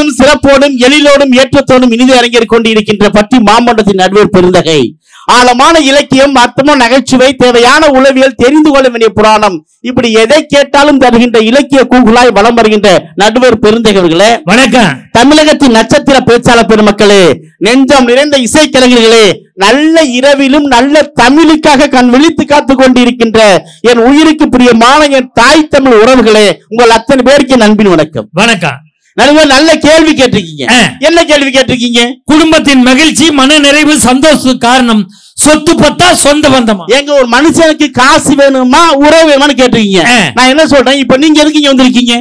சீரோடும் சிறப்போடும் எழிலோடும் ஏற்றத்தோடும் இனிது அரங்கேறிக் கொண்டிருக்கின்ற பற்றி மாமண்டத்தின் நடுவர் பெருந்தகை ஆழமான இலக்கியம், அர்த்தமும், நகைச்சுவை, தேவையான உளவியல், தெரிந்து கொள்ள வேண்டிய புராணம், இப்படி எதை கேட்டாலும் தருகின்ற இலக்கிய கூகுளாய் வலம் வருகின்ற நடுவர் பெருந்தகைகளே, வணக்கம். தமிழகத்தின் நட்சத்திர பேச்சாளர் பெருமக்களே, நெஞ்சம் நிறைந்த இசைக்கலைஞர்களே, நல்ல இரவிலும் நல்ல தமிழுக்காக கண் விழித்து காத்துக் கொண்டிருக்கின்ற என் உயிருக்கு பிரியமான என் தாய் தமிழ் உறவுகளே, உங்கள் அத்தனை பேருக்கு நண்பின் வணக்கம். வணக்கம். நல்ல கேள்வி கேட்டிருக்கீங்க. என்ன கேள்வி கேட்டிருக்கீங்க? குடும்பத்தின் மகிழ்ச்சி, மன நிறைவு, சந்தோஷத்துக்கு காரணம் சொத்து பத்தா சொந்த பந்தமா? எங்க ஒரு மனுஷனுக்கு காசு வேணுமா உறவு வேணுமான்னு கேட்டிருக்கீங்க. நான் என்ன சொல்றேன், இப்ப நீங்க எதுக்கு இங்க வந்திருக்கீங்க?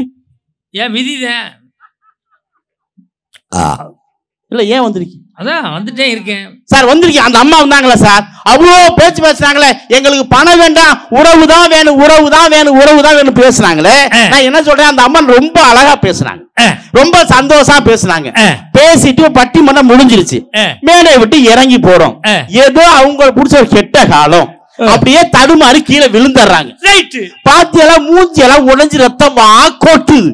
ஏன் விதிதான் இல்ல, ஏன் வந்திருக்கீங்க? அதான் வந்துட்டே இருக்கேன் சார். வந்திருக்கீங்க. அந்த அம்மா வந்தாங்களா சார்? அவ்வளோ பேச்சு பேசுறாங்களே, எங்களுக்கு பணம் வேண்டாம், உறவு தான் வேணும், உறவு தான் வேணும், உறவு தான் வேணும் பேசுறாங்களே. நான் என்ன சொல்றேன், அந்த அம்மா ரொம்ப அழகா பேசுறாங்க, ரொம்ப சந்தோஷமா பேசுனாங்க. பேசிட்டு பட்டிமன்றம் முடிஞ்சிருச்சு, மேலே விட்டு இறங்கி போறோம். ஏதோ அவங்க பிடிச்ச ஒரு கெட்ட காலம், அப்படியே தடுமாறி கீழே விழுந்துடுறாங்க. பாத்தியெல்லாம் மூஞ்சியெல்லாம் உடைஞ்சு ரத்தமா கொட்டுது.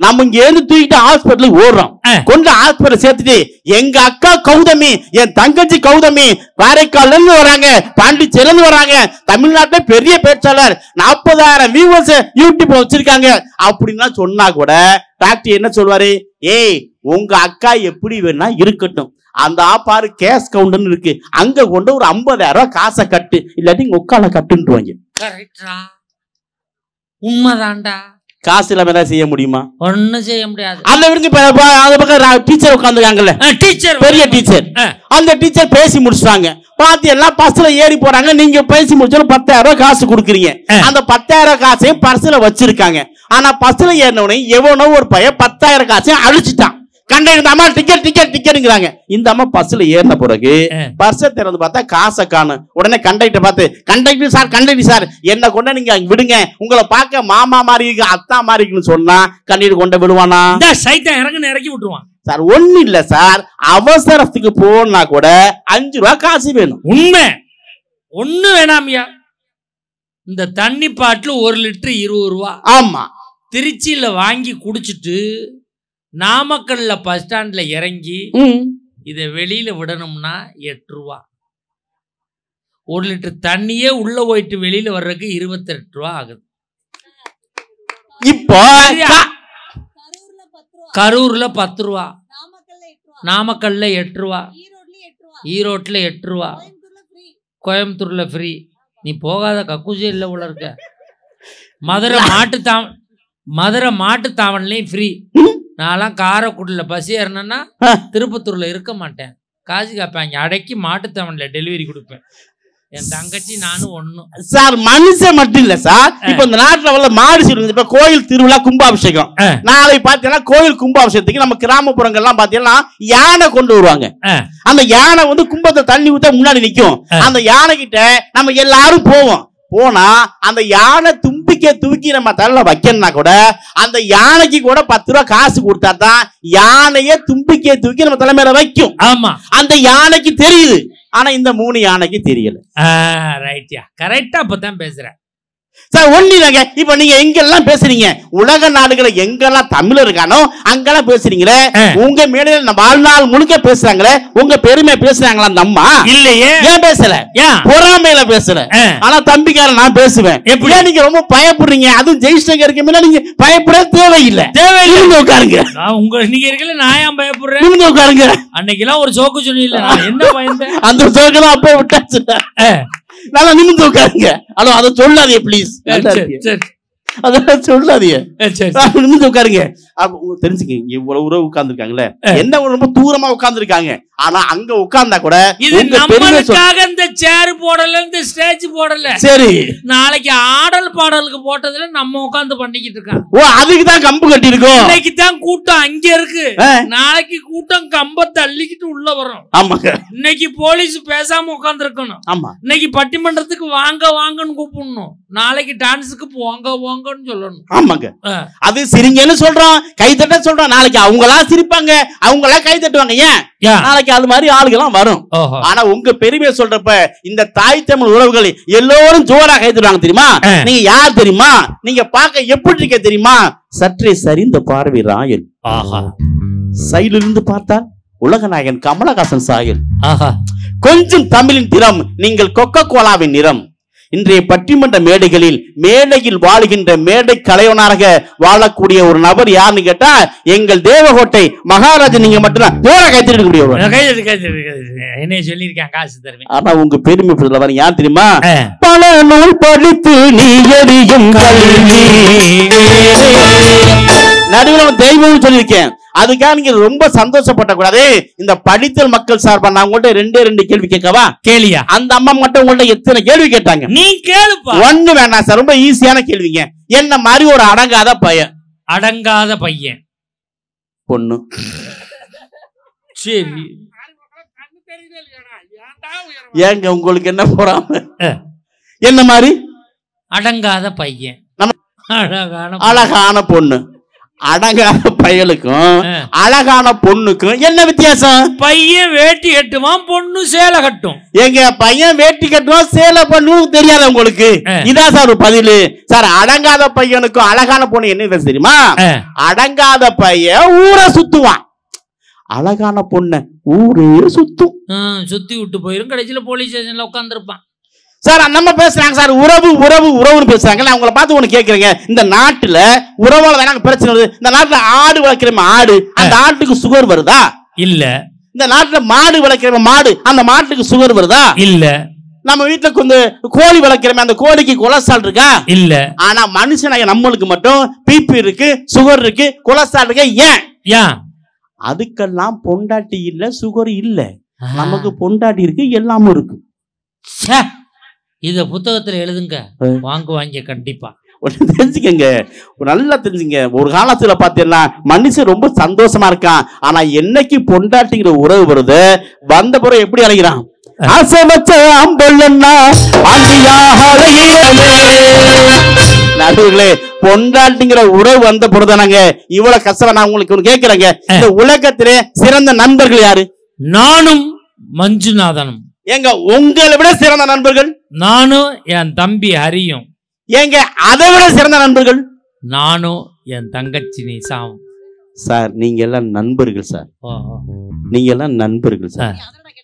நம்ம இங்க இருந்து தூக்கிட்டு ஹாஸ்பிட்டலுக்கு ஓடுறோம். கொண்டு ஹாஸ்பிட்டல் சேர்த்துட்டு எங்க அக்கா கௌதமி, என் தங்கச்சி கௌதமி காரைக்கால்ல இருந்து வராங்க, பாண்டிச்சேரில இருந்து வராங்க, தமிழ்நாட்டுல பெரிய பேச்சாளர், 40,000 வியூவர்ஸ் யூடியூப் வச்சிருக்காங்க அப்படின்னா சொன்னா கூட டாக்டர் என்ன சொல்வாரு, ஏய் உங்க அக்கா எப்படி வேணா இருக்கட்டும், அந்த ஆப்பாரு கேஷ் கவுண்டர்னு இருக்கு, அங்க கொண்டு ஒரு 50,000 காசை கட்டு, இல்லாட்டி உங்க உக்கால கட்டுன்றுவாங்க. உண்மைதான்டா. காசு இல்லாம ஏதாவது செய்ய முடியுமா? ஒன்னும் செய்ய முடியாது. அந்த பக்கம் டீச்சர் உட்காந்துருக்காங்கல்ல, டீச்சர், பெரிய டீச்சர், அந்த டீச்சர் பேசி முடிச்சாங்க. பாத்தி எல்லாம் பஸ்ல ஏறி போறாங்க. நீங்க பேசி முடிச்சாலும் 10,000 காசு கொடுக்குறீங்க. அந்த 10,000 காசையும் பர்ஸ்ல வச்சிருக்காங்க. ஆனா பஸ்ல ஏறினவனே எவனோ ஒரு பையன் 10,000 காசையும் அழிச்சிட்டான். கண்டக்டர் அம்மா டிக்கெட் டிக்கெட் டிக்கெட்டுங்கிறாங்க. இந்த அம்மா பஸ்ல ஏறின பிறகு பர்ஸை திறந்து பார்த்தா காசை காணும். உடனே கண்டக்டர் பார்த்து, கண்டக்டர் சார், கண்டக்டர் சார், என்ன கொண்ட நீங்க விடுங்க, உங்களை பார்க்க மாமா மாதிரி இருக்கு, அத்தா மாதிரி இருக்குன்னு சொன்னா கண்டக்டர் கொண்ட விடுவானா? இறக்கி விட்டுருவான் சார். ஒண்ணு இல்ல சார், அவசரத்துக்கு போனா கூட 5 ரூபாய் காசு வேணும். உண்மை. ஒண்ணு வேணாமியா, இந்த தண்ணி பாட்டில் 1 லிட்டர் 20 ரூபா. ஆமா. திருச்சியில வாங்கி குடிச்சிட்டு நாமக்கல்ல பஸ் ஸ்டாண்ட்ல இறங்கி இதை வெளியில விடணும்னா 8 ரூபா. 1 லிட்டர் தண்ணியே உள்ள போயிட்டு வெளியில வர்றதுக்கு 28 ரூபா ஆகுது. இப்போ கரூர்ல 10 ரூபா, நாமக்கல்ல 8 ரூபா, ஈரோட்ல 8 ரூபா, கோயம்புத்தூர்ல ஃப்ரீ. நீ போகாத கக்கூசி இல்லை உள்ள இருக்க. மதுரை மாட்டு தாவன்லையும் ஃப்ரீ. நான்லாம் காரைக்குடியில் பஸ் ஏறினேன்னா திருப்பத்தூர்ல இருக்க மாட்டேன், காசு காப்பாங்க, அடக்கி மாட்டுத்தாவன்ல டெலிவரி கொடுப்பேன். என் தங்கச்சி நானும் ஒண்ணும் சார். மனுஷன் மட்டும் இல்ல சார், இப்ப இந்த நாட்டுல உள்ள மாடு சொல்லுங்க. இப்ப கோயில் திருவிழா, கும்பாபிஷேகம் நாளை பாத்தீங்கன்னா, கோயில் கும்பாபிஷேகத்துக்கு நம்ம கிராமப்புறங்கள்லாம் பாத்தீங்கன்னா யானை கொண்டு வருவாங்க. அந்த யானை வந்து கும்பத்தை தண்ணி ஊத்த முன்னாடி நிக்கும். அந்த யானை கிட்ட நம்ம எல்லாரும் போவோம். போனா அந்த யானை தும்பிக்க தூக்கி நம்ம தலையில வைக்கணும்னா கூட அந்த யானைக்கு கூட 10 ரூபாய் காசு கொடுத்தா தான் யானைய தும்பிக்க தூக்கி நம்ம தலைமையில வைக்கும். ஆமா, அந்த யானைக்கு தெரியுது. ஆனா இந்த 3 யானைக்கு தெரியல. ரைட்யா, கரெக்டா அப்பதான் பேசுறேன் சார். ஒண்ணுதாங்க. இப்ப நீங்க எங்கெல்லாம் பேசுறீங்க, உலக நாடுகளை எங்கெல்லாம் தமிழ் இருக்கானோ அங்கெல்லாம் பேசுறீங்களே. உங்க மேடையில வாழ்நாள் முழுக்க பேசுறாங்களே, உங்க பெருமை பேசுறாங்களா? அந்த அம்மா இல்லையே. ஏன் பேசல? பொறாமையில பேசல. ஆனா தம்பிக்கார நான் பேசுவேன். எப்படியா நீங்க ரொம்ப பயப்படுறீங்க? அதுவும் ஜெயிஸ்டங்க மேல நீங்க பயப்பட தேவையில்லை. தேவையில்லை, உட்காருங்க. நீங்க இருக்கல, நான் ஏன் பயப்படுறேன்? நிமிந்து உட்காருங்க. அன்னைக்கெல்லாம் ஒரு சோக்கு சொன்னீங்க, என்ன பயந்தேன்? அந்த சோக்கு தான் அப்ப விட்டாச்சு. நல்லா நிமிந்து உட்காருங்க. ஹலோ, அதை சொல்லாதீங்க ப்ளீஸ். அதெல்லாம் சொல்லாதீங்க, நிமிந்து உட்காருங்க. தெரிஞ்சுக்க, இவ்வளவு உறவு உட்கார்ந்துருக்காங்களே, என்ன ரொம்ப தூரமா உட்கார்ந்துருக்காங்க. ஆனா அங்க உட்கார்ந்தா கூட இது நம்மளுக்காக இந்த சேர் போடல, இந்த ஸ்டேஜ் போடல. சரி, நாளைக்கு ஆடல் பாடலுக்கு போட்டதுல நம்ம உட்கார்ந்து பண்ணிக்கிட்டு இருக்கோம். ஓ, அதுக்கு தான் கம்பு கட்டி இருக்கோம். இன்னைக்கு தான் கூட்டம் அங்க இருக்கு, நாளைக்கு கூட்டம் கம்ப தள்ளிக்கிட்டு உள்ள வரும். ஆமாங்க. இன்னைக்கு போலீஸ் பேசாம உட்கார்ந்து இருக்கணும். ஆமா. இன்னைக்கு பட்டிமன்றத்துக்கு வாங்க வாங்கன்னு கூப்பிடணும், நாளைக்கு டான்ஸுக்கு போங்க போங்கன்னு சொல்லணும். ஆமாங்க. அது சிரிங்கன்னு சொல்றோம், கைத்தட்ட சொல்றோம். நாளைக்கு அவங்களா சிரிப்பாங்க, அவங்களா கை தட்டுவாங்க. ஏன் நாளைக்கு அது மாதிரி ஆளுகெல்லாம் வரும். ஆனா உங்க பெருமையை சொல்றப்ப இந்த தாய் தமிழ் உறவுகள் எல்லோரும் ஜோரா கை தட்டுவாங்க. தெரியுமா? நீங்க யார் தெரியுமா? நீங்க பார்க்க எப்படி இருக்க தெரியுமா? சற்றே சரிந்த பார்வை ராயல். சைடிலிருந்து பார்த்தால் உலகநாயகன் கமலஹாசன் சாயல். ஆஹா, கொஞ்சம் தமிழின் திறம், நீங்கள் கொக்கோ கோலாவின் நிறம். இன்றைய பட்டிமன்ற மேடைகளில் மேடையில் வாழுகின்ற மேடை கலைவனாக வாழக்கூடிய ஒரு நபர் யாருன்னு கேட்டா எங்கள் தேவகோட்டை மகாராஜன். நீங்க மட்டும்தான் ஜோர கைத்திருக்கக்கூடிய என்ன சொல்லியிருக்கேன், காசு தருவேன். ஆனா உங்க பெருமை வர யார் தெரியுமா? பல நூல் படித்து நீ எரியும் நடுவில் தெய்வம் சொல்லியிருக்கேன். அதுக்காக நீங்க ரொம்ப சந்தோஷப்பட கூடாது. இந்த படித்தல் மக்கள் சார்பா நான் உங்கள்கிட்ட ரெண்டு கேள்வி கேட்கவா? கேளியா? அந்த அம்மா மட்டும் உங்கள்ட்ட எத்தனை கேள்வி கேட்டாங்க? நீ கேளுப்பா. ஒண்ணு வேண்டாம் சார், ரொம்ப ஈஸியான கேள்விங்க. என்ன மாதிரி ஒரு அடங்காத பையன். அடங்காத பையன் பொண்ணு. சரி, ஏங்க உங்களுக்கு என்ன போறாம? என்ன மாதிரி அடங்காத பையன், அழகான பொண்ணு. அடங்காத பையலுக்கும் அழகான பொண்ணுக்கும் என்ன வித்தியாசம்? பையன் வேட்டி கட்டுவான், பொண்ணு சேலை கட்டும். எங்க பையன் வேட்டி கட்டுவான், சேலை பண்ணும் தெரியாத உங்களுக்கு? இதான் சார் ஒரு பதில். சார், அடங்காத பையனுக்கும் அழகான பொண்ணு என்ன வித்தியாசம் தெரியுமா? அடங்காத பையன் ஊரை சுத்துவான், அழகான பொண்ணு ஊரே சுத்தும். சுத்தி விட்டு போயிரும், கடைசியில போலீஸ் ஸ்டேஷன்ல உட்கார்ந்துருப்பான். சார், நம்ம பேசுறாங்க சார், உறவு உறவு உறவுன்னு பேசுறாங்க. நான் உங்களை பார்த்து ஒண்ணு கேட்கறேங்க, இந்த நாட்டுல உறவால எனக்கு பிரச்சனை வருது. இந்த நாட்டுல ஆடு வளர்க்கிறோம், ஆடு, அந்த ஆட்டுக்கு சுகர் வருதா? இல்ல. இந்த நாட்டுல மாடு வளர்க்கிறோம், மாடு, அந்த மாட்டுக்கு சுகர் வருதா? இல்ல. நம்ம வீட்டுல கொஞ்சம் கோழி வளர்க்கிறோம், அந்த கோழிக்கு கொலஸ்ட்ரால் இருக்கா? இல்ல. ஆனா மனுஷனாக நம்மளுக்கு மட்டும் பிபி இருக்கு, சுகர் இருக்கு, கொலஸ்ட்ரால் இருக்கு. ஏன்? ஏன்? அதுக்கெல்லாம் பொண்டாட்டி இல்ல, சுகர் இல்ல. நமக்கு பொண்டாட்டி இருக்கு, எல்லாமும் இருக்கு. இத புத்தகத்துல எழுதுங்க, வாங்குவாங்க கண்டிப்பா. தெரிஞ்சுக்கங்க, நல்லா தெரிஞ்சுங்க. ஒரு காலத்துல பாத்தீங்கன்னா மனுஷன் ரொம்ப சந்தோஷமா இருக்கான். ஆனா என்னைக்கு பொண்டாட்டிங்கிற உறவு வருது, வந்த பிறகு எப்படி அழைக்கிறான்? நடுவுகளே, பொண்டாட்டிங்கிற உறவு வந்த பொழுதுதானாங்க இவ்வளவு கஷ்டம். நான் உங்களுக்கு ஒண்ணு கேட்கிறேங்க, இந்த உலகத்திலே சிறந்த நண்பர்கள் யாரு? நானும் மஞ்சுநாதனும். ஏங்க, உங்களை விட சிறந்த நண்பர்கள் நானும் என் தம்பி ஹரியும். ஏங்க, அதை விட சிறந்த நண்பர்கள் நானும் என் தங்கச்சி நிசாவும். சார், நீங்க எல்லாம் நண்பர்கள் சார், நீங்க எல்லாம் நண்பர்கள் சார்.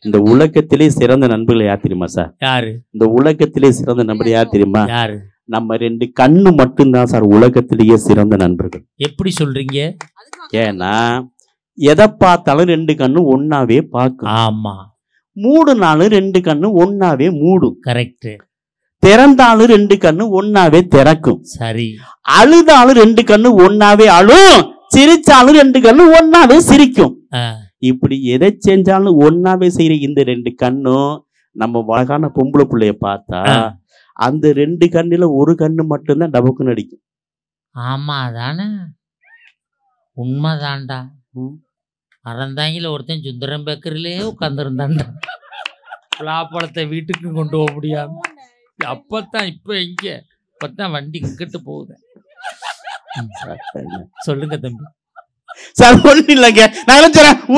இந்த உலகத்திலே சிறந்த நண்பர்கள் யார் தெரியுமா சார்? யாரு? இந்த உலகத்திலே சிறந்த நண்பர் யார் தெரியுமா? யாரு? நம்ம ரெண்டு கண்ணு மட்டும்தான் சார் உலகத்திலேயே சிறந்த நண்பர்கள். எப்படி சொல்றீங்க? ஏன்னா எதை பார்த்தாலும் ரெண்டு கண்ணு ஒன்னாவே பார்க்கும். ஆமா. மூடுனாலும் ரெண்டு கண்ணு ஒன்னாவே மூடும். கரெக்ட். திறந்தாலும் ரெண்டு கண்ணு ஒன்னாவே திறக்கும். சரி. அழுதாலும் ரெண்டு கண்ணு ஒன்னாவே அழும், சிரிச்சாலும் ரெண்டு கண்ணு ஒன்னாவே சிரிக்கும். இப்படி எதை செஞ்சாலும் ஒன்னாவே செய்யற இந்த ரெண்டு கண்ணும் நம்ம அழகான பொம்பளை பிள்ளைய பார்த்தா அந்த ரெண்டு கண்ணுல ஒரு கண்ணு மட்டும்தான் டபக்குன்னு அடிக்கும். ஆமா தானே, உண்மைதான்டா. அறந்தாங்கில ஒருத்தன் சுந்தரம் பேக்கரிலே உட்காந்துருந்தான்டா. பலாப்பழத்தை வீட்டுக்கு கொண்டு போக முடியாம அப்பத்தான் இப்ப இங்க இப்பத்தான் வண்டி கிட்டு போகுது. சொல்லுங்க தம்பி. சார், ஒண்ணு இல்லைங்க, நான்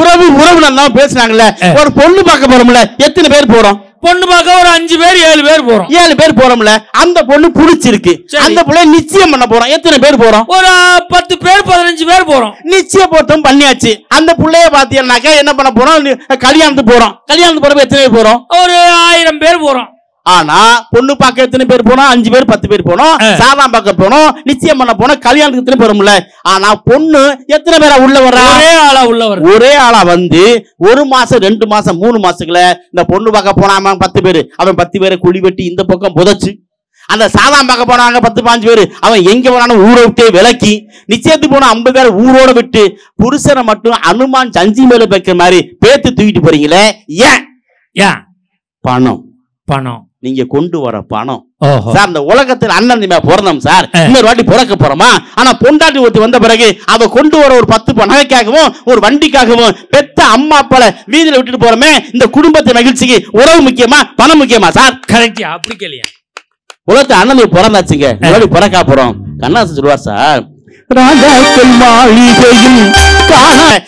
உறவு உறவு நல்லா பேசுனாங்கல்ல. ஒரு பொண்ணு பார்க்க போறோம்ல, எத்தனை பேர் போறோம்? பொண்ணு பார்க்க ஒரு 5 பேர் 7 பேர் போறோம். 7 பேர் போறோம்ல, அந்த பொண்ணு பிடிச்சிருக்கு, அந்த பிள்ளை நிச்சயம் பண்ண போறோம். எத்தனை பேர் போறோம்? ஒரு 10 பேர் 15 பேர் போறோம். நிச்சயம் பொருத்தம் பண்ணியாச்சு. அந்த பிள்ளைய பாத்தீங்கன்னாக்கா என்ன பண்ண போறோம்? கல்யாணத்துக்கு போறோம். கல்யாணத்துக்கு போறப்ப எத்தனை பேர் போறோம்? ஒரு 1000 பேர் போறோம். ஆனா பொண்ணு பார்க்க எத்தனை பேர் போனோம்? 5 பேர் 10 பேர் போனோம். சாதம் பார்க்க போனோம், நிச்சயம் பண்ண போனோம், கல்யாணத்துக்கு எத்தனை பேரும்ல. ஆனா பொண்ணு எத்தனை பேரா உள்ள வர்றா? ஒரே ஆளா உள்ள வர்ற. ஒரே ஆளா வந்து 1 மாசம் 2 மாசம் 3 மாசத்துல இந்த பொண்ணு பார்க்க போனாம 10 பேரு, அவன் 10 பேரை குழி வெட்டி இந்த பக்கம் புதைச்சு, அந்த சாதம் பார்க்க போனாங்க 10-15 பேரு, அவன் எங்க போனாலும் ஊரை விட்டே விலக்கி, நிச்சயத்துக்கு போன 50 பேரை ஊரோட விட்டு புருஷனை மட்டும் அனுமான் சஞ்சி மேல வைக்கிற மாதிரி பேத்து தூக்கிட்டு போறீங்களே, ஏன்? ஏன்? பணம். பணம். நீங்க கொண்டு வர பணம். சார், இந்த உலகத்தில் அண்ணன் பிறந்தோம் சார், இன்னொரு வாட்டி பிறக்க போறோமா? ஆனா பொண்டாட்டி ஒருத்தி வந்த பிறகு அவ கொண்டு வர ஒரு 10 நகைக்காகவும் ஒரு வண்டிக்காகவும் பெத்த அம்மா அப்பால வீதியில விட்டுட்டு போறோமே, இந்த குடும்பத்தின் மகிழ்ச்சிக்கு உறவு முக்கியமா பணம் முக்கியமா சார்? கரெக்ட். அப்படி கேளியா? உலகத்தை அண்ணன் பிறந்தாச்சுங்க, பிறக்கா போறோம். கண்ணாசன் சொல்லுவா சார், ராஜாக்கள் மாளிகையும்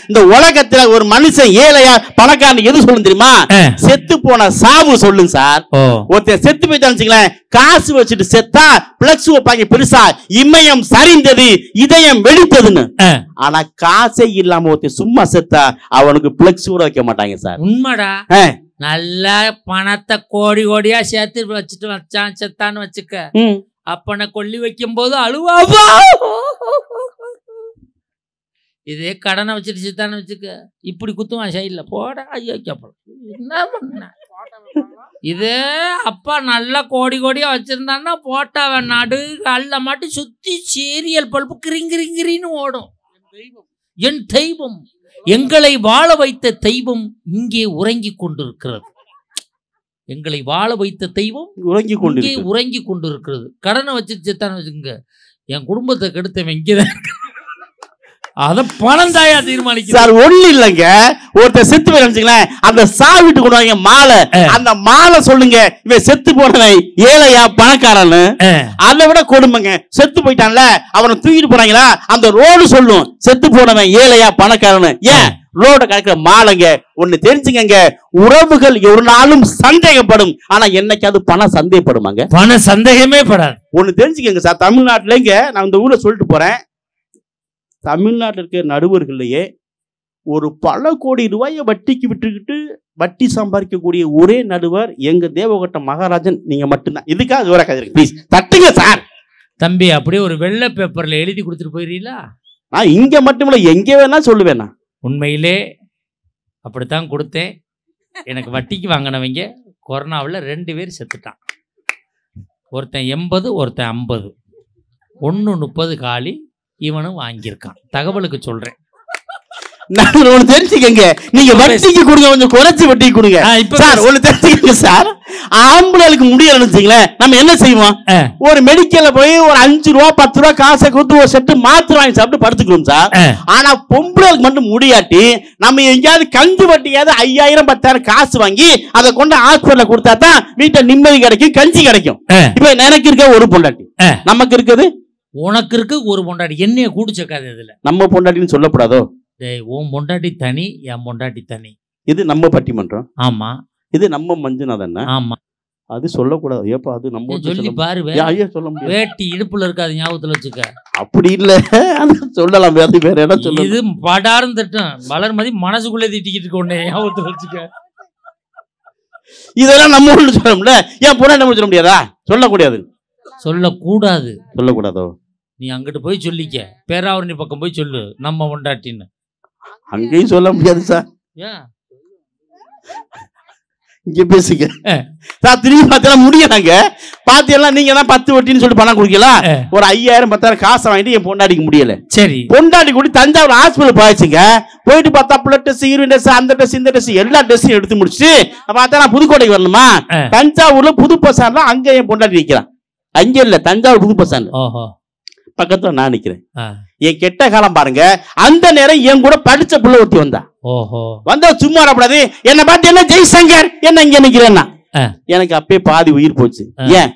இந்த உலகத்துல ஒரு மனுஷன் ஏழையா பணக்காரன் எது சொல்லும் தெரியுமா? செத்து போன சாவு சொல்லுங்க சார். ஒருத்தர் செத்து போயிட்டான்னு காசு வச்சுட்டு செத்தா பிளக்ஸ் வைப்பாங்க பெருசா, இமயம் சரிந்தது இதயம் வெடித்ததுன்னு. ஆனா காசே இல்லாம ஒருத்தர் சும்மா செத்தா அவனுக்கு பிளக்ஸ் கூட வைக்க மாட்டாங்க சார். உண்மைடா. நல்ல பணத்தை கோடி கோடியா சேர்த்து வச்சுட்டு வச்சான் செத்தான்னு வச்சுக்க, அப்பனை கொல்லி வைக்கும் போது அழுவாப்பா. இதே கடனை வச்சுட்டு செத்தான்னு வச்சுக்க இப்படி குத்துவான் சைட்ல போட ஐயோ என்ன பண்ண. இதே அப்பா நல்லா கோடி கோடியா வச்சிருந்தான்னா போட்டாவன் நடு கல்ல மாட்டி சுத்தி சீரியல் பல்பு கிரிங்கிரிங்கிரின்னு ஓடும். என் தெய்வம், எங்களை வாழ வைத்த தெய்வம் இங்கே உறங்கி கொண்டிருக்கிறது. எங்களை வாழ வைத்த தெய்வம் இங்கே உறங்கி கொண்டிருக்கிறது. கடனை வச்சுட்டு செத்தான்னு வச்சுக்கோங்க, என் குடும்பத்தை கெடுத்தவன் இங்கேதான் அத பணம் தாயா தீர்மானிக்க சார். ஒண்ணு இல்லைங்க, ஒருத்தர் செத்து போய் அந்த சாவிட்டு கொண்டு வாங்க மாலை, அந்த மாலை சொல்லுங்க இவன் செத்து போனவன் ஏழையா பணக்காரன்னு. அதை விட கொடுமைங்க, செத்து போயிட்டான்ல அவனை தூக்கிட்டு போறாங்களா அந்த ரோடு சொல்லும் செத்து போனவன் ஏழையா பணக்காரன்னு. ஏன் ரோட கணக்குற மாலைங்க. ஒண்ணு தெரிஞ்சுங்க, உறவுகள் ஒரு நாளும் சந்தேகப்படும், ஆனா என்னைக்காவது பணம் சந்தேகப்படுமாங்க? பணம் சந்தேகமே படாது. ஒண்ணு தெரிஞ்சுக்கங்க சார், தமிழ்நாட்டுலங்க நான் இந்த ஊரை சொல்லிட்டு போறேன், தமிழ்நாட்டில் இருக்கிற நடுவர்களையே ஒரு பல கோடி ரூபாயை வட்டிக்கு விட்டுக்கிட்டு வட்டி சம்பாதிக்கக்கூடிய ஒரே நடுவர் எங்க தேவகோட்டை மகாராஜன் நீங்க மட்டும்தான். இதுக்காக ஜோரா கதை ப்ளீஸ் தட்டுங்க சார். தம்பி அப்படியே ஒரு வெள்ளை பேப்பர்ல எழுதி கொடுத்துட்டு போயிடுறீங்களா? நான் இங்க மட்டுமில்ல எங்கே வேணா சொல்லுவேன். நான் உண்மையிலே அப்படித்தான் கொடுத்தேன். எனக்கு வட்டிக்கு வாங்கினவங்க கொரோனாவில் 2 பேர் செத்துட்டான். ஒருத்தன் 80 ஒருத்தன் 50, 1:30 காலி. இவனும் வாங்கியிருக்கான். தகவலுக்கு சொல்றேன். தெரிஞ்சுக்கங்க, நீங்க வட்டிக்கு கொடுங்க, கொஞ்சம் குறைச்சி வட்டி கொடுங்க சார். ஒண்ணு தெரிஞ்சுக்கங்க சார், ஆம்பளைக்கு முடியலன்னு நம்ம என்ன செய்வோம்? ஒரு மெடிக்கல்ல போய் ஒரு 5 ரூபா 10 ரூபா காசை கொடுத்து ஒரு செட்டு மாத்திரை வாங்கி சாப்பிட்டு படுத்துக்கிறோம் சார். ஆனா பொம்பளைக்கு மட்டும் முடியாட்டி நம்ம எங்கேயாவது கஞ்சி வட்டியாவது 5000 10,000 காசு வாங்கி அதை கொண்டு ஹாஸ்பிட்டல கொடுத்தா தான் வீட்டை நிம்மதி கிடைக்கும், கஞ்சி கிடைக்கும். இப்ப எனக்கு இருக்க ஒரு பொண்டாட்டி, நமக்கு இருக்குது உனக்கு இருக்கு ஒரு பொண்டாட்டி, என்னைய கூடிச்சக்காது. இதுல நம்ம பொண்டாட்டின்னு சொல்லப்படாதோ? உன் பொண்டாட்டி தனி, என் பொண்டாட்டி தனி. இது நம்ம பட்டிமன்றம். ஆமா, இது நம்ம மஞ்சுநாதன். ஆமா, அது சொல்லக்கூடாது. ஏப்பா அது நம்ம சொல்லி பாரு. சொல்ல முடியாது, வேட்டி இடுப்புல இருக்காது, ஞாபகத்துல வச்சுக்க. அப்படி இல்ல, சொல்லலாம். அது வேற இடம் சொல்ல. இது படாரும் திட்டம் வளர்மதி மனசுக்குள்ளே திட்டிக்கிட்டு இருக்க உடனே ஞாபகத்துல வச்சுக்க. இதெல்லாம் நம்ம ஒண்ணு சொல்ல முடியல. ஏன் பொண்ணு நம்ம சொல்ல முடியாதா? சொல்லக்கூடாது. சொல்லக்கூடாது. சொல்லக்கூடாதோ? நீ அங்கிட்டு போய் சொல்லிக்க, பேராவரணி பக்கம் போய் சொல்லு நம்ம பொண்டாட்டின்னு. அங்கேயும் சொல்ல முடியாது சார். இங்க பேசுங்க சார். திரும்பி பார்த்தா முடியலாங்க. பாத்தியெல்லாம் நீங்க தான் 10 வட்டின்னு சொல்லிட்டு பணம் குடிக்கலாம். ஒரு 5000 10,000 காசை வாங்கிட்டு என் பொண்டாட்டிக்கு முடியல. சரி, பொண்டாட்டி கூடி தஞ்சாவூர் ஹாஸ்பிட்டல் போயிடுச்சுங்க. போயிட்டு பார்த்தா பிளட் டெஸ்ட், யூரின் டெஸ்ட், அந்த டெஸ்ட் இந்த டெஸ்ட் எல்லா டெஸ்ட்டும் எடுத்து முடிச்சு பார்த்தா நான் புதுக்கோட்டைக்கு வரணுமா? தஞ்சாவூர்ல புது பசார்ல அங்க என் பொண்டாட்டி நிக்கிறான். அங்க இல்ல, தஞ்சாவூர் புது பசார் பக்கத்துல நான் நிக்கிறேன். என் கெட்ட காலம் பாருங்க. அந்த நேரம் என் கூட படிச்ச புள்ள ஒருத்தி வந்தா. வந்தா சும்மா வரக்கூடாது, என்ன பார்த்து என்ன ஜெய்சங்கர் என்ன இங்க நிக்கிறேன்னா எனக்கு அப்பயே பாதி உயிர் போச்சு. ஏன்?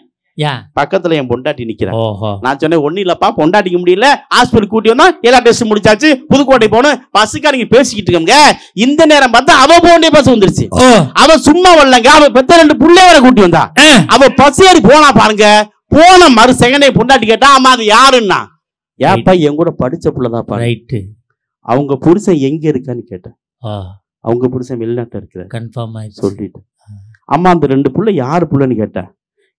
பக்கத்துல என் பொண்டாட்டி நிக்கிறேன். நான் சொன்னேன் ஒண்ணு இல்லப்பா, பொண்டாட்டிக்கு முடியல, ஹாஸ்பிட்டல் கூட்டி வந்தா எல்லா டெஸ்ட் முடிச்சாச்சு, புதுக்கோட்டை போகணும். பஸ்ஸுக்காரங்க பேசிக்கிட்டு இருக்காங்க. இந்த நேரம் பார்த்தா அவ போண்டே பஸ் வந்துருச்சு. அவ சும்மா வரலங்க, அவ பெத்த 2 புள்ளை வேற கூட்டி வந்தா. அவ பஸ் ஏறி போனா பாருங்க. போன மறு செகண்டே பொண்டாட்டி கேட்டா, ஆமா அது யாருன்னா, ஏப்பா என் கூட படிச்ச புள்ளதாப்பா. ரைட்டு. அவங்க புருஷன் எங்க இருக்கான்னு கேட்டேன். அவங்க புருஷன் வெளிநாட்டுல இருக்கிற கன்ஃபார்ம் ஆயிடுச்சு சொல்லிட்டு. அம்மா அந்த 2 புள்ள யாரு புள்ளன்னு கேட்டேன்.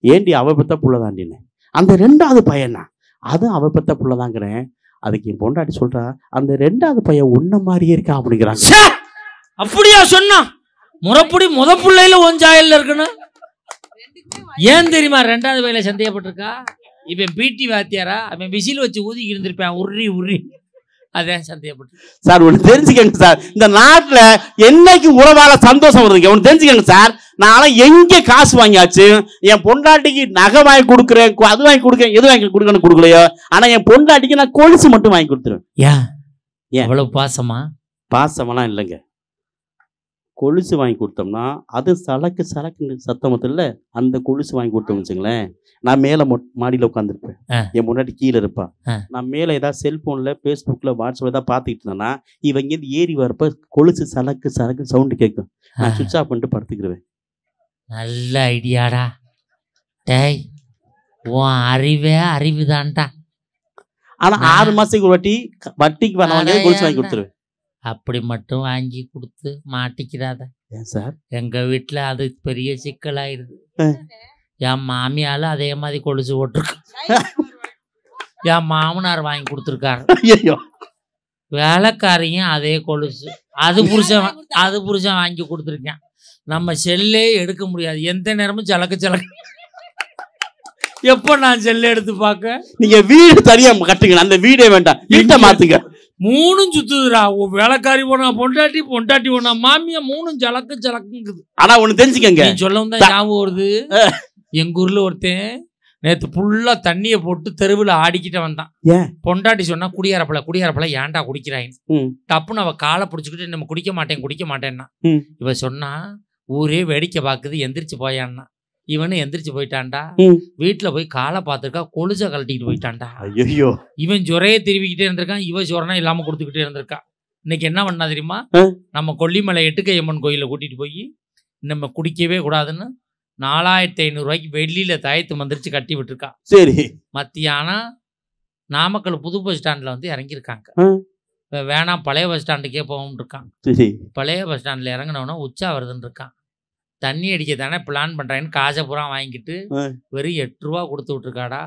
ஏண்டி அவ பெத்த புள்ளதாண்டின்னு. அந்த 2வது பையனா, அதுவும் அவ பெத்த புள்ளதாங்கிறேன். அதுக்கு என் பொண்டாட்டி சொல்றா, அந்த 2வது பையன் உன்ன மாதிரியே இருக்கா அப்படிங்கிறாங்க. அப்படியா சொன்னா? முறப்படி முத புள்ளையில ஒஞ்சாயல்ல இருக்கணும். ஏன் தெரியுமா 2வது பையில சந்தேகப்பட்டிருக்கா? இவன் பிடி வாத்தியாரா, அவன் விசில் வச்சு ஊதிக்கி இருந்திருப்பான் உரி உரி. அதான் சந்தேகப்பட்டு. சார் ஒன்று தெரிஞ்சுக்கங்க சார், இந்த நாட்டுல என்னைக்கு உறவால சந்தோஷம் வருதுங்க ஒன்று தெரிஞ்சுக்கங்க சார். நான் எங்க காசு வாங்கியாச்சு, என் பொண்டாட்டிக்கு நகை வாங்கி கொடுக்குறேன், அது வாங்கி கொடுக்குறேன், எது வாங்கி கொடுக்கணும் கொடுக்கலையோ, ஆனா என் பொண்டாட்டிக்கு நான் கொலுசு மட்டும் வாங்கி கொடுத்துருவேன். ஏன்? ஏன் அவ்வளவு பாசமா? பாசமெல்லாம் இல்லைங்க. கொலுசு வாங்கி கொடுத்தோம்னா அது சலக்கு சலக்கு சத்தம் இல்லை, அந்த கொலுசு வாங்கி கொடுத்தோம்னு வச்சுங்களேன், நான் மேலே மாடியில் உட்காந்துருப்பேன், என் முன்னாடி கீழே இருப்பான், நான் மேலே ஏதாவது செல்ஃபோனில் ஃபேஸ்புக்கில் வாட்ஸ்அப் ஏதாவது பார்த்துக்கிட்டு இருந்தேன்னா இவங்க இங்கேருந்து ஏறி வரப்போ கொலுசு சலக்கு சலக்கு சவுண்டு கேட்கும், நான் சுவிட்ச் ஆஃப் பண்ணிட்டு படுத்துக்கிடுவேன். நல்ல ஐடியாடா டேய், உன் அறிவே அறிவுதான்டா. ஆனால் 6 மாதத்துக்கு ஒரு வாட்டி வட்டிக்கு வரவங்க கொலுசு வாங்கி கொடுத்துருவேன். அப்படி மட்டும் வாங்கி கொடுத்து மாட்டிக்கிறாத. ஏன் சார்? எங்கள் வீட்டில் அது பெரிய சிக்கலாயிருது. என் மாமியால் அதே மாதிரி கொலுசு போட்டிருக்கு, என் மாமனார் வாங்கி கொடுத்துருக்காரு. ஐயோ, வேலைக்காரையும் அதே கொலுசு, அது புருஷன் வாங்கி கொடுத்துருக்கேன். நம்ம செல்லே எடுக்க முடியாது, எந்த நேரமும் சலக்கு சலக்கு. எப்போ நான் செல்லை எடுத்து பார்க்க? நீங்க வீடு தனியா கட்டுங்க, அந்த வீடே வேண்டாம், வீட்டை மாத்துங்க. 3 சுத்துதுடா, வேலைக்காரி போனா பொண்டாட்டி, பொண்டாட்டி போனா மாமியா, 3 சலக்கு சலக்குங்குது. ஆனா ஒண்ணு தெரிஞ்சுக்கங்க, நீ சொல்லவும் தான் ஞாபகம் வருது. எங்க ஊர்ல ஒருத்தன் நேற்று ஃபுல்லா தண்ணியை போட்டு தெருவில் ஆடிக்கிட்ட வந்தான். பொண்டாட்டி சொன்னா குடியாரப்பல ஏன்டா குடிக்கிறாங்க, டப்புன்னு அவ காலை பிடிச்சிக்கிட்டு நம்ம குடிக்க மாட்டேன்னா, இவ சொன்னா ஊரே வேடிக்கை பாக்குது, எந்திரிச்சு போயான்னா. இவனு எந்திரிச்சு போயிட்டான்டா, வீட்டுல போய் காலை பார்த்துருக்கா, கொலுச கழட்டிட்டு போயிட்டான்டா. ஐயோ, இவன் ஜொரையை திருவிக்கிட்டே இருந்திருக்கான், இவன் ஜொரனா இல்லாம கொடுத்துக்கிட்டே இருந்திருக்கா. இன்னைக்கு என்ன பண்ணா தெரியுமா, நம்ம கொல்லிமலை எட்டுக்கையம்மன் கோயில கூட்டிட்டு போய் நம்ம குடிக்கவே கூடாதுன்னு 4500 ரூபாய்க்கு வெள்ளியில தயத்து மந்திரிச்சு கட்டி விட்டுருக்கா. சரி, மத்தியானம் நாமக்கல் புது பஸ் ஸ்டாண்ட்ல வந்து இறங்கியிருக்காங்க. வேணாம் பழைய பஸ் ஸ்டாண்டுக்கே போகும் இருக்கான். பழைய பஸ் ஸ்டாண்ட்ல இறங்கினவனா உச்சா வருதுன்னு இருக்கான். தண்ணி அடிக்க தானே பிளான் பண்றாங்கன்னு காசை பூரா வாங்கிட்டு வெறும் 8 ரூபா கொடுத்து விட்டுருக்காடா.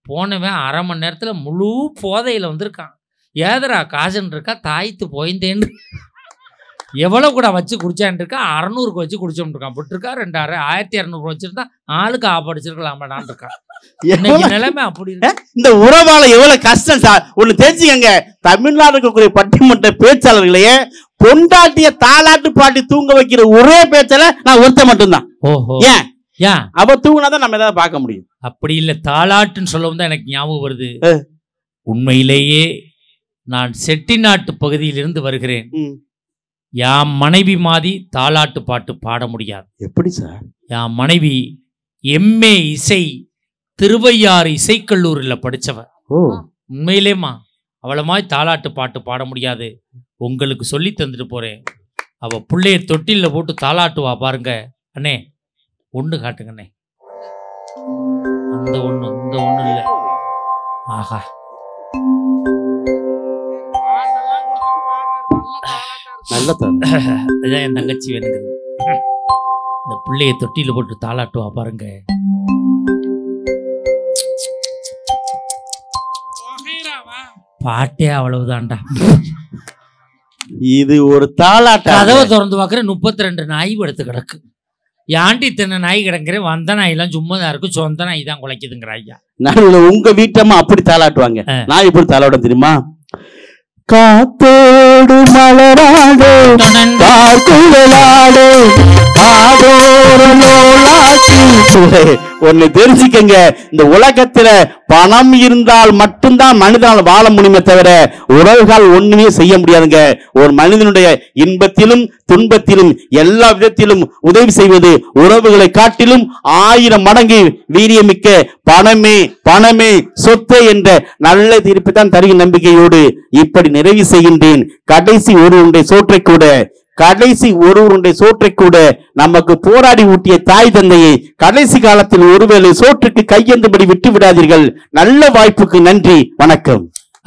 போனவன் 1/2 மணி நேரத்துல முழு போதையில வந்திருக்கான். ஏதரா காசுன்னு இருக்கா, தாய்த்து போய்ந்தேன்னு எவ்வளவு கூட வச்சு குடிச்சான் இருக்கா, 600க்கு வச்சு குடிச்சோம் இருக்கான். போட்டிருக்கா 2200 வச்சிருந்தா ஆளுக்கு ஆப்படிச்சிருக்கலாமாடான் இருக்கான். இன்னைக்கு நிலைமை அப்படி இருக்கு. இந்த உறவால எவ்வளவு கஷ்டம் சார். ஒண்ணு தெரிஞ்சுக்கங்க, தமிழ்நாடு இருக்கக்கூடிய பட்டிமன்ற பேச்சாளர்களையே பொண்டாட்டிய தாலாட்டு பாட்டி தூங்க வைக்கிற ஒரே பேச்சால நான் ஒருத்த மட்டும்தான். ஓஹோ, ஏன் ஏன் அவ தூங்கினாதான் நம்ம ஏதாவது பார்க்க முடியும். அப்படி இல்லை, தாலாட்டுன்னு சொல்லவும் தான் எனக்கு ஞாபகம் வருது. உண்மையிலேயே நான் செட்டிநாட்டு பகுதியிலிருந்து வருகிறேன். என் மனைவி மாதிரி தாலாட்டு பாட்டு பாட முடியாது. எப்படி சார்? என் மனைவி MA இசை திருவையாறு இசைக்கல்லூரில் படித்தவ. உண்மையிலேமா அவளை மாதிரி தாலாட்டு பாட்டு பாட முடியாது. உங்களுக்கு சொல்லி தந்துட்டு போறேன். அவ பிள்ளைய தொட்டில போட்டு தாலாட்டுவா பாருங்க. அண்ணே ஒண்ணு காட்டுங்கண்ணே. அந்த ஒண்ணு இந்த ஒண்ணு இல்லை. ஆஹா, அதுதான் என் தங்கச்சி வேணுங்கிறது. இந்த பிள்ளைய தொட்டில போட்டு தாலாட்டுவா பாருங்க. பாட்டே அவ்வளவுதான்டா. இது ஒரு தாலாட்டு. கதவை திறந்து பார்க்குறேன், 32 நாய் படுத்து கிடக்கு. யாண்டி தின்ன நாய் கிடக்குறேன். வந்த நாயெல்லாம் சும்மா தான் இருக்கும், சொந்த நாய் தான் குலைக்குதுங்கிற ஐயா. நான் உங்க வீட்டம்மா அப்படி தாலாட்டுவாங்க, நான் இப்படி தாலாட தெரியுமா? காத்தோடு மலராடு காக்குழலாடு ஒன்னு தெரிஞ்சுக்கங்க, இந்த உலகத்துல பணம் இருந்தால் மட்டும்தான் மனிதனால் வாழ முடியுமே தவிர உறவுகள் ஒண்ணுமே செய்ய முடியாதுங்க. ஒரு மனிதனுடைய இன்பத்திலும் துன்பத்திலும் எல்லா விதத்திலும் உதவி செய்வது உறவுகளை காட்டிலும் 1000 மடங்கு வீரியமிக்க பணமே பணமே சொத்து என்ற நல்ல தீர்ப்பு தான் தருகிற நம்பிக்கையோடு இப்படி நிறைவு செய்கின்றேன். கடைசி ஒருவருடைய சோற்றை கூட நமக்கு போராடி ஊட்டிய தாய் தந்தையை கடைசி காலத்தில் ஒருவேளை சோற்றுக்கு கையெழுந்தபடி விட்டு விடாதீர்கள். நல்ல வாய்ப்புக்கு நன்றி, வணக்கம்.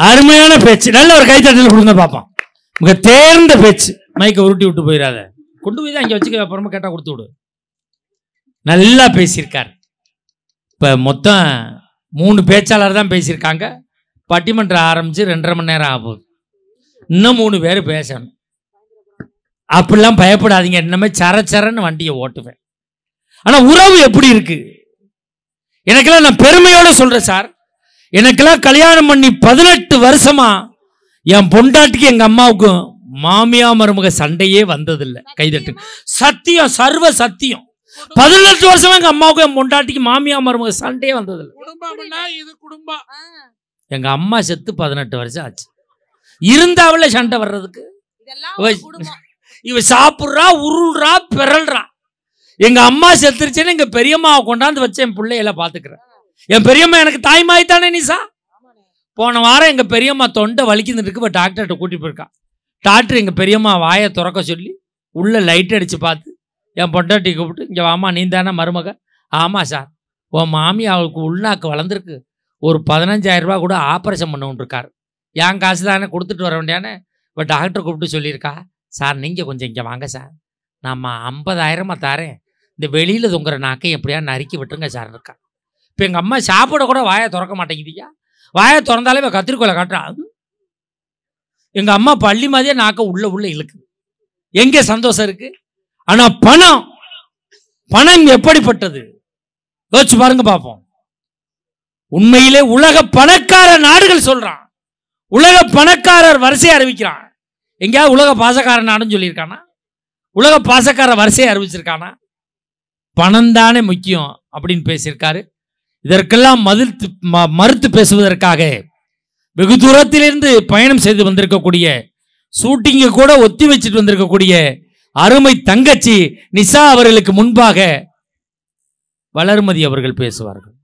அருமையான பேச்சு, நல்ல ஒரு கைத்தட்டல் கொடுங்க பாப்போம். மிக தேர்ந்த பேச்சு. மைக்கை உருட்டி விட்டு போயிடாத, கொண்டு போய் தான் அங்கே வச்சுக்க, அப்புறமா கேட்டா கொடுத்து விடு. நல்லா பேசியிருக்கார். இப்போ மொத்தம் 3 பேச்சாளர் தான் பேசியிருக்காங்க. பட்டிமன்றம் ஆரம்பிச்சு 2.5 மணி நேரம் ஆகுது. இன்னும் 3 பேர் பேசணும். அப்படிலாம் பயப்படாதீங்க, இன்னமே சரச்சரன்னு வண்டியை ஓட்டுவேன். ஆனா உறவு எப்படி இருக்கு எனக்கெல்லாம் நான் பெருமையோட சொல்றேன் சார். எனக்கெல்லாம் கல்யாணம் பண்ணி 18 வருஷமா என் பொண்டாட்டிக்கு எங்க அம்மாவுக்கும் மாமியா மருமக சண்டையே வந்ததில்லை. கைதட்டு சத்தியம், சர்வ சத்தியம். 18 வருஷமா எங்க அம்மாவுக்கும் என் பொண்டாட்டிக்கு மாமியா மருமக சண்டையே வந்ததில்லை. எங்க அம்மா செத்து 18 வருஷம் ஆச்சு. இருந்தாவில சண்டை வர்றதுக்கு இவ சாப்பிட்றா, உருள்றா, பிறல்றா. எங்க அம்மா செத்துருச்சுன்னு எங்க பெரியம்மாவை கொண்டாந்து வச்சு என் பிள்ளையெல்லாம் பாத்துக்கிறேன். என் பெரியம்மா எனக்கு தாய்மாய்த்தானே நிசா. போன வாரம் எங்க பெரியம்மா தொண்டை வலிக்குதுன்னு இருக்கு, டாக்டர்கிட்ட கூட்டிட்டு போயிருக்கா. டாக்டர் எங்க பெரியம்மா வாயை திறக்க சொல்லி உள்ள லைட் அடிச்சு பார்த்து என் பொண்டாட்டி கூப்பிட்டு, இங்க வாமா, நீ தானே மருமக? ஆமா சார். உன் மாமி அவளுக்கு உள்நாக்கு வளர்ந்துருக்கு, ஒரு 15,000 ரூபா கூட ஆப்ரேஷன் பண்ண இருக்காரு. என் காசு தானே, கொடுத்துட்டு வர வேண்டியானே. இப்போ டாக்டர் கூப்பிட்டு சொல்லியிருக்கா, சார் நீங்கள் கொஞ்சம் இங்கே வாங்க சார், நம்ம 50,000 தாரேன், இந்த வெளியில் தொங்குற நாக்கை எப்படியா நறுக்கி விட்டுருங்க சார் இருக்கா. இப்போ எங்கள் அம்மா சாப்பிட கூட வாயை திறக்க மாட்டேங்குதுயா. வாயை திறந்தாலே இப்போ கத்திரிக்கோலை காட்டுறா. எங்கள் அம்மா பள்ளி மாதிரியே நாக்கை உள்ள இழுக்குது. எங்கே சந்தோஷம் இருக்கு? ஆனால் பணம் எப்படிப்பட்டது யோசிச்சு பாருங்க பார்ப்போம். உண்மையிலே உலக பணக்கார நாடுகள் சொல்றான், உலக பணக்காரர் வரிசையை அறிவிக்கிறான். எங்கேயாவது உலக பாசக்கார நாடுன்னு சொல்லியிருக்கானா? உலக பாசக்கார வரிசையை அறிவிச்சிருக்கானா? பணம் தானே முக்கியம் அப்படின்னு பேசியிருக்காரு. இதற்கெல்லாம் மறுத்து பேசுவதற்காக வெகு தூரத்திலிருந்து பயணம் செய்து வந்திருக்கக்கூடிய, ஷூட்டிங்கை கூட ஒத்தி வச்சுட்டு வந்திருக்கக்கூடிய அருமை தங்கச்சி நிசா அவர்களுக்கு முன்பாக வளர்மதி அவர்கள் பேசுவார்கள்.